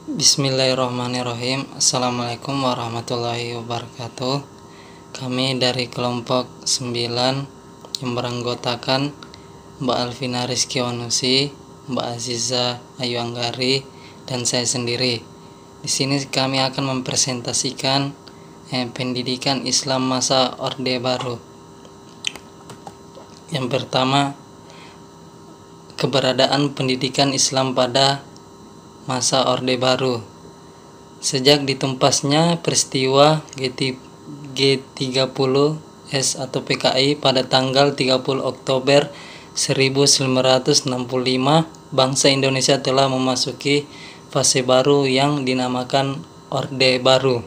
Bismillahirrahmanirrahim. Assalamualaikum warahmatullahi wabarakatuh. Kami dari kelompok 9 yang beranggotakan Mbak Alvina Rizky Wanusi, Mbak Aziza Ayu Anggari, dan saya sendiri. Di sini kami akan mempresentasikan pendidikan Islam masa Orde Baru. Yang pertama, keberadaan pendidikan Islam pada masa Orde Baru. Sejak ditumpasnya peristiwa G30S atau PKI pada tanggal 30 Oktober 1965, bangsa Indonesia telah memasuki fase baru yang dinamakan Orde Baru.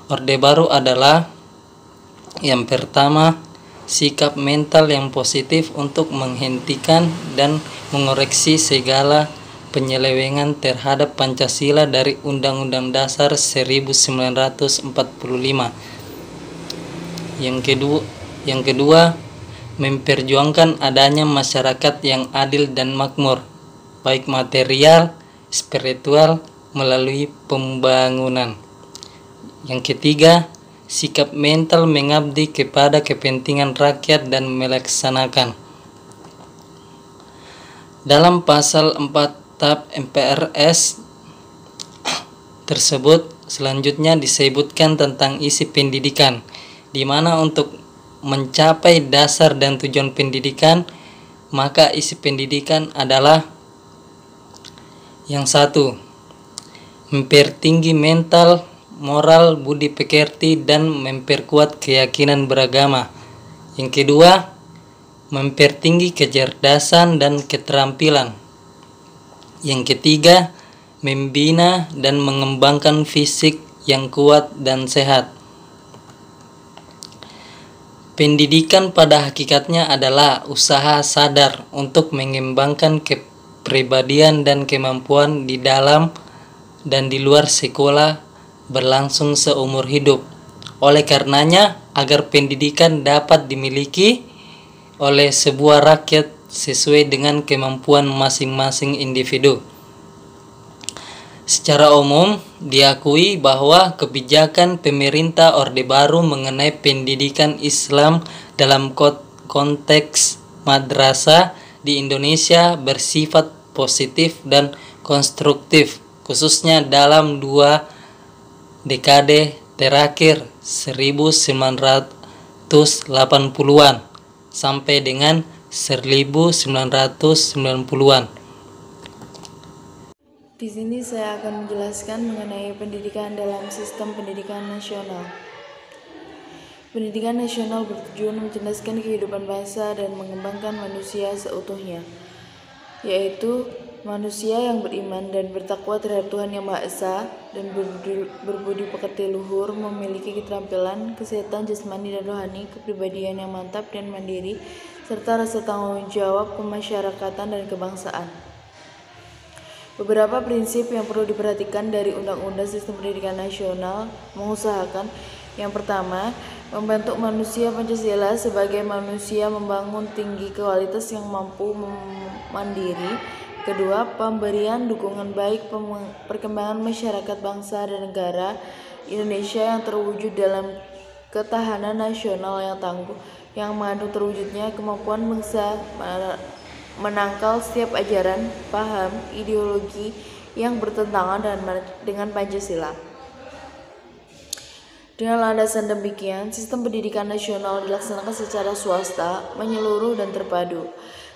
Orde Baru adalah yang pertama, sikap mental yang positif untuk menghentikan dan mengoreksi segala penyelewengan terhadap Pancasila dari Undang-Undang Dasar 1945. Yang kedua, memperjuangkan adanya masyarakat yang adil dan makmur, baik material, spiritual, melalui pembangunan. Yang ketiga, sikap mental mengabdi kepada kepentingan rakyat dan melaksanakan. Dalam pasal 4 Tab MPRS tersebut selanjutnya disebutkan tentang isi pendidikan, di mana untuk mencapai dasar dan tujuan pendidikan, maka isi pendidikan adalah yang satu, mempertinggi mental, moral, budi pekerti, dan memperkuat keyakinan beragama. Yang kedua, mempertinggi kecerdasan dan keterampilan. Yang ketiga, membina dan mengembangkan fisik yang kuat dan sehat. Pendidikan pada hakikatnya adalah usaha sadar untuk mengembangkan kepribadian dan kemampuan di dalam dan di luar sekolah berlangsung seumur hidup. Oleh karenanya, agar pendidikan dapat dimiliki oleh sebuah rakyat sesuai dengan kemampuan masing-masing individu. Secara umum, diakui bahwa kebijakan pemerintah Orde Baru mengenai pendidikan Islam dalam konteks madrasah di Indonesia bersifat positif dan konstruktif, khususnya dalam 2 dekade terakhir 1980-an sampai dengan 1990-an. Di sini saya akan menjelaskan mengenai pendidikan dalam sistem pendidikan nasional. Pendidikan nasional bertujuan mencerdaskan kehidupan bangsa dan mengembangkan manusia seutuhnya, yaitu manusia yang beriman dan bertakwa terhadap Tuhan Yang Maha Esa dan berbudi pekerti luhur, memiliki keterampilan, kesehatan jasmani dan rohani, kepribadian yang mantap dan mandiri, serta rasa tanggung jawab kemasyarakatan dan kebangsaan. Beberapa prinsip yang perlu diperhatikan dari Undang-Undang Sistem Pendidikan Nasional mengusahakan: yang pertama, membentuk manusia Pancasila sebagai manusia membangun tinggi kualitas yang mampu mandiri. Kedua, pemberian dukungan baik perkembangan masyarakat bangsa dan negara Indonesia yang terwujud dalam ketahanan nasional yang tangguh, yang mengandung terwujudnya kemampuan bangsa menangkal setiap ajaran, paham, ideologi yang bertentangan dengan Pancasila. Dengan landasan demikian, sistem pendidikan nasional dilaksanakan secara swasta, menyeluruh dan terpadu.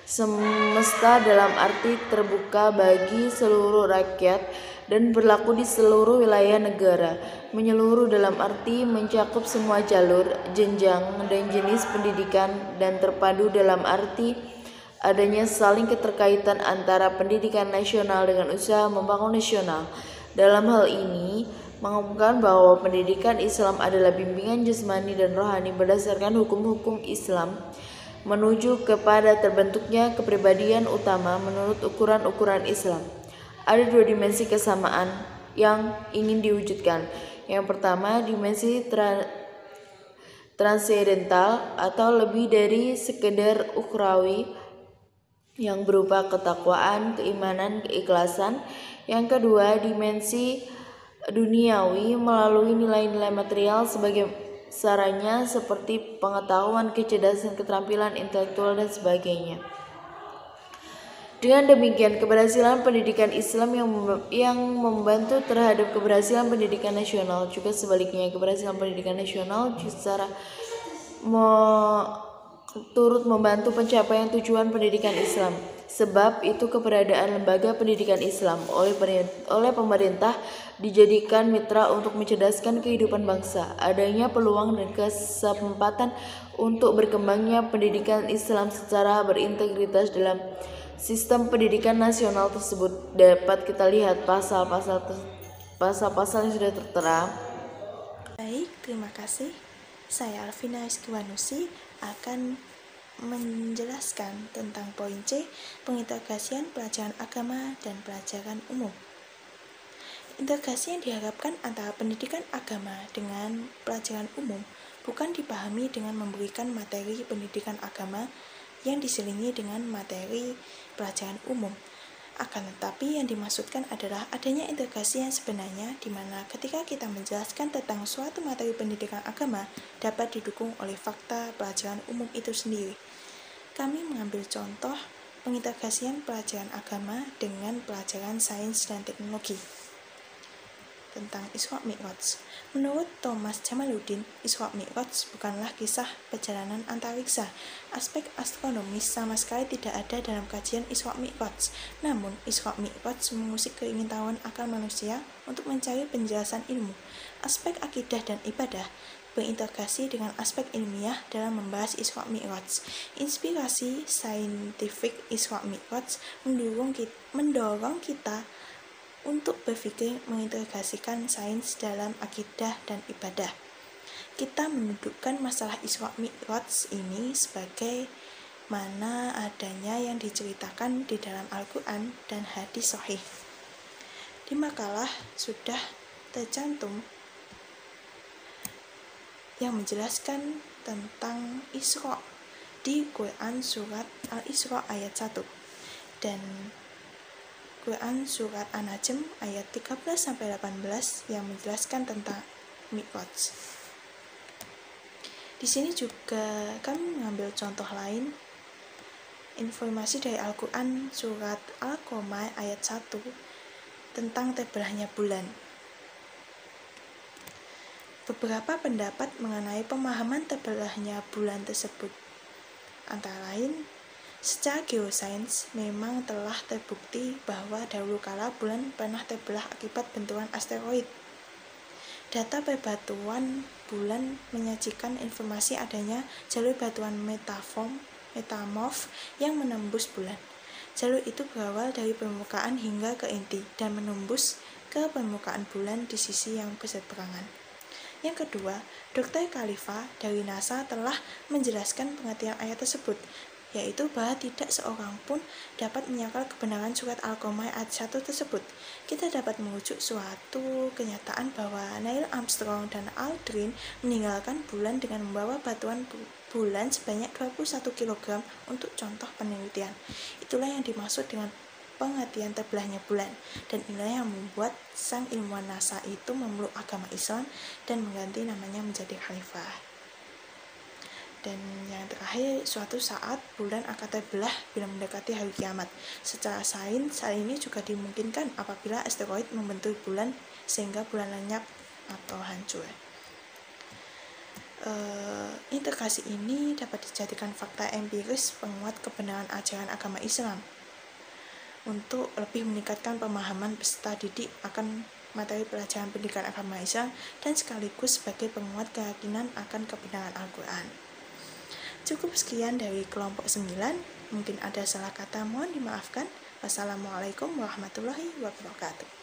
Semesta dalam arti terbuka bagi seluruh rakyat dan berlaku di seluruh wilayah negara. Menyeluruh dalam arti mencakup semua jalur, jenjang, dan jenis pendidikan, dan terpadu dalam arti adanya saling keterkaitan antara pendidikan nasional dengan usaha membangun nasional. Dalam hal ini, mengumumkan bahwa pendidikan Islam adalah bimbingan jasmani dan rohani berdasarkan hukum-hukum Islam menuju kepada terbentuknya kepribadian utama menurut ukuran-ukuran Islam. Ada 2 dimensi kesamaan yang ingin diwujudkan. Yang pertama, dimensi transendental atau lebih dari sekedar ukhrawi, yang berupa ketakwaan, keimanan, keikhlasan. Yang kedua, dimensi duniawi melalui nilai-nilai material sebagai saranya seperti pengetahuan, kecerdasan, keterampilan intelektual, dan sebagainya. Dengan demikian, keberhasilan pendidikan Islam yang membantu terhadap keberhasilan pendidikan nasional. Juga sebaliknya, keberhasilan pendidikan nasional secara turut membantu pencapaian tujuan pendidikan Islam. Sebab itu keberadaan lembaga pendidikan Islam oleh pemerintah dijadikan mitra untuk mencerdaskan kehidupan bangsa. Adanya peluang dan kesempatan untuk berkembangnya pendidikan Islam secara berintegritas dalam sistem pendidikan nasional tersebut dapat kita lihat pasal-pasal yang sudah tertera. Baik, terima kasih. Saya Alvina Iskiwanusi akan menjelaskan tentang poin C, pengintegrasian pelajaran agama dan pelajaran umum. Integrasi yang diharapkan antara pendidikan agama dengan pelajaran umum bukan dipahami dengan memberikan materi pendidikan agama yang diselingi dengan materi pelajaran umum. Akan tetapi yang dimaksudkan adalah adanya integrasi yang sebenarnya di mana ketika kita menjelaskan tentang suatu materi pendidikan agama dapat didukung oleh fakta pelajaran umum itu sendiri. Kami mengambil contoh pengintegrasian pelajaran agama dengan pelajaran sains dan teknologi. Tentang Isra Mi'raj. Menurut Thomas Jamaluddin, Isra Mi'raj bukanlah kisah perjalanan antariksa. Aspek astronomis sama sekali tidak ada dalam kajian Isra Mi'raj. Namun, Isra Mi'raj mengusik keingintahuan akal manusia untuk mencari penjelasan ilmu. Aspek akidah dan ibadah berintegrasi dengan aspek ilmiah dalam membahas Isra Mi'raj. Inspirasi saintifik Isra Mi'raj mendorong kita untuk berpikir mengintegrasikan sains dalam akidah dan ibadah. Kita mendudukkan masalah Isra Mi'raj ini sebagai mana adanya yang diceritakan di dalam Al-Quran dan hadis sahih. Di makalah sudah tercantum yang menjelaskan tentang Isra di Quran surat Al-Isra ayat 1 dan Quran surat An-Najm ayat 13-18 yang menjelaskan tentang Mi'raj. Di sini juga kami mengambil contoh lain, informasi dari Al-Quran surat Al-Qamar ayat 1 tentang terbelahnya bulan. Beberapa pendapat mengenai pemahaman terbelahnya bulan tersebut, antara lain, secara geosains memang telah terbukti bahwa dahulu kala bulan pernah terbelah akibat benturan asteroid. Data perbatuan bulan menyajikan informasi adanya jalur batuan metamorf yang menembus bulan. Jalur itu berawal dari permukaan hingga ke inti dan menembus ke permukaan bulan di sisi yang berseberangan. Yang kedua, Dr. Khalifa dari NASA telah menjelaskan pengertian ayat tersebut, yaitu bahwa tidak seorang pun dapat menyangkal kebenaran surat Al-Qamar ayat 1 tersebut. Kita dapat merujuk suatu kenyataan bahwa Neil Armstrong dan Aldrin meninggalkan bulan dengan membawa batuan bulan sebanyak 21 kg untuk contoh penelitian. Itulah yang dimaksud dengan pengertian terbelahnya bulan, dan inilah yang membuat sang ilmuwan NASA itu memeluk agama Islam dan mengganti namanya menjadi Khalifah. Dan yang terakhir, suatu saat bulan akan terbelah bila mendekati hari kiamat. Secara sains, hal ini juga dimungkinkan apabila asteroid membentur bulan sehingga bulan lenyap atau hancur. Integrasi ini dapat dijadikan fakta empiris penguat kebenaran ajaran agama Islam untuk lebih meningkatkan pemahaman peserta didik akan materi pelajaran pendidikan agama Islam dan sekaligus sebagai penguat keyakinan akan kebenaran Al-Quran. Cukup sekian dari kelompok 9, mungkin ada salah kata, mohon dimaafkan. Wassalamualaikum warahmatullahi wabarakatuh.